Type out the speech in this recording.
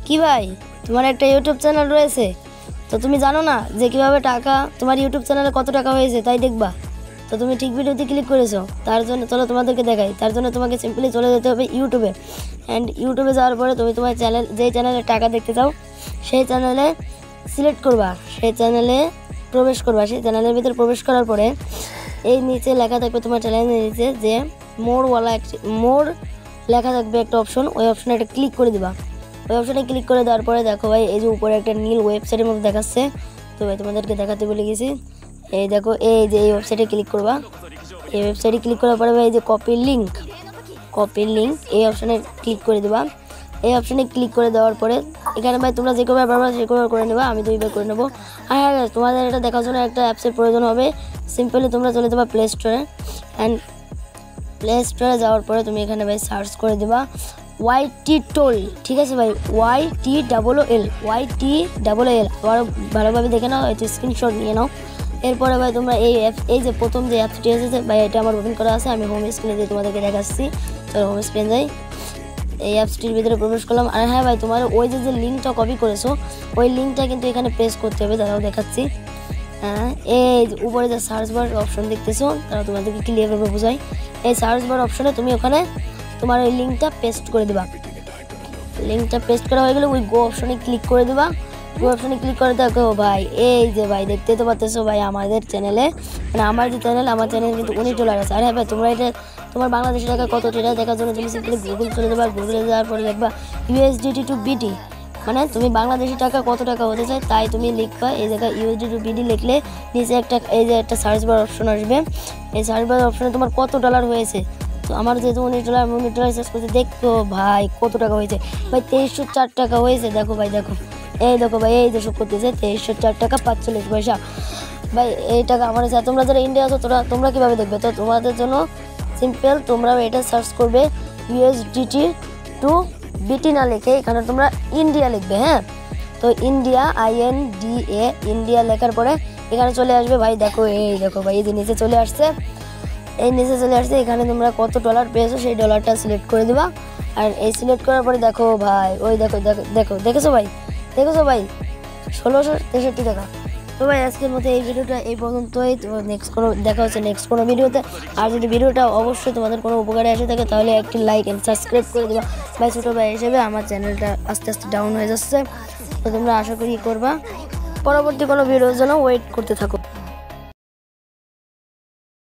কি ভাই, তোমার একটা ইউটিউব চ্যানেল রয়েছে, তো তুমি জানো না যে কীভাবে টাকা তোমার ইউটিউব চ্যানেলে কত টাকা হয়েছে তাই দেখবা। তো তুমি ঠিক ভিডিওতে ক্লিক করেছো, তার জন্য চলো তোমাদেরকে দেখাই। তার জন্য তোমাকে সিম্পলি চলে যেতে হবে ইউটিউবে। অ্যান্ড ইউটিউবে যাওয়ার পরে তুমি তোমার যেই চ্যানেলে টাকা দেখতে চাও সেই চ্যানেলে সিলেক্ট করবা, সেই চ্যানেলে প্রবেশ করবা। সেই চ্যানেলের ভিতরে প্রবেশ করার পরে এই নিচে লেখা থাকবে তোমার চ্যানেলের নিচে যে মোর লেখা থাকবে একটা অপশন, ওই অপশনে একটা ক্লিক করে দিবা। ওই অপশনে ক্লিক করে দেওয়ার পরে দেখো ভাই এই যে উপরে একটা নীল ওয়েবসাইটের মধ্যে দেখাচ্ছে। তো ভাই তোমাদেরকে দেখাতে ভুলে গেছি, এই দেখো এই যে এই ওয়েবসাইটে ক্লিক করবা। এই ওয়েবসাইটে ক্লিক করার পরে ভাই এই যে কপি লিঙ্ক এই অপশনে ক্লিক করে দেবা। এই অপশনে ক্লিক করে দেওয়ার পরে এখানে ভাই তোমরা যে কবার পারবা সে কবার করে নেবা, আমি 2বার করে নেবো। আর হ্যাঁ তোমাদের এটা দেখার জন্য একটা অ্যাপসের প্রয়োজন হবে। সিম্পলি তোমরা চলে যাবা প্লে স্টোরে। অ্যান্ড প্লে স্টোরে যাওয়ার পরে তুমি এখানে ভাই সার্চ করে দেবা ওয়াইটি টোল, ঠিক আছে ভাই, YTLL আবার ভালোভাবে দেখে নাও, একটু স্ক্রিনশট নিয়ে নাও। এরপরে ভাই তোমরা এই যে প্রথম যে অ্যাপসটি আছে ভাই, এটা আমার ওপেন করা আছে, আমি হোম স্ক্রিনে দিয়ে তোমাদেরকে দেখাচ্ছি। চলো হোম স্ক্রিনে যাই, এই অ্যাপসটির ভিতরে প্রবেশ করলাম। আর হ্যাঁ ভাই তোমার ওই যে লিঙ্কটা কপি করেছো ওই লিঙ্কটা কিন্তু এখানে পেস্ট করতে হবে, তারাও দেখাচ্ছি। হ্যাঁ এই উপরে যে সার্চ বার অপশন দেখতেছো তারা তোমাদেরকে ক্লিয়ারভাবে বোঝাই। এই সার্চ বার অপশনে তুমি ওখানে তোমার ওই লিঙ্কটা পেস্ট করে দেবা। লিঙ্কটা পেস্ট করা হয়ে গেলে ওই গো অপশনে ক্লিক করে দেবা। গো অপশনে ক্লিক করে দেখো ভাই এই যে ভাই দেখতে তো পাচ্ছো ভাই আমাদের চ্যানেলে, মানে আমার চ্যানেল কিন্তু $19 আছে। আর হ্যাঁ ভাই তোমরা এটা তোমার বাংলাদেশি টাকা কত এটা দেখার জন্য তুমি সিম্পলি গুগল চলে যাবা। গুগলে যাওয়ার পরে দেখবা USDT to BT, মানে তুমি বাংলাদেশি টাকা কত টাকা হতে চাই তাই তুমি লিখবা। এই জায়গায় USD to BT লিখলে নিচে এই যে একটা সার্চ বার অপশন আসবে। এই সার্চ বার অপশনে তোমার কত ডলার হয়েছে, তো আমার যেহেতু $19 সার্চ করতে দেখো ভাই কত টাকা হয়েছে ভাই 2304 টাকা হয়েছে। দেখো ভাই দেখো এই যে শো করতেছে 2304 টাকা 45 পয়সা ভাই, এই টাকা আমার আছে। তোমরা যারা ইন্ডিয়া আছো তোমরা কীভাবে দেখবে, তো তোমাদের জন্য সিম্পল তোমরা এটা সার্চ করবে USDT to BT না লিখে এখানে তোমরা ইন্ডিয়া লিখবে। হ্যাঁ তো ইন্ডিয়া INDA ইন্ডিয়া লেখার পরে এখানে চলে আসবে ভাই। দেখো ভাই এই যে নিচে চলে আসছে, এখানে তোমরা কত ডলার পেয়েছো সেই ডলারটা সিলেক্ট করে দিবা। আর এই সিলেক্ট করার পরে দেখো ভাই ওই দেখেছো ভাই 1663 টাকা। তো ভাই আজকের মতো এই ভিডিওটা এই পর্যন্তই। তো দেখা হচ্ছে নেক্সট কোনো ভিডিওতে। আর যদি ভিডিওটা অবশ্যই তোমাদের কোনো উপকারে আসে থাকে তাহলে একটি লাইক অ্যান্ড সাবস্ক্রাইব করে দেবা। ভাই ছোটো ভাই হিসেবে আমার চ্যানেলটা আস্তে আস্তে ডাউন হয়ে যাচ্ছে, তো তোমরা আশা করি করবা। পরবর্তী কোনো ভিডিওর জন্য ওয়েট করতে থাকো।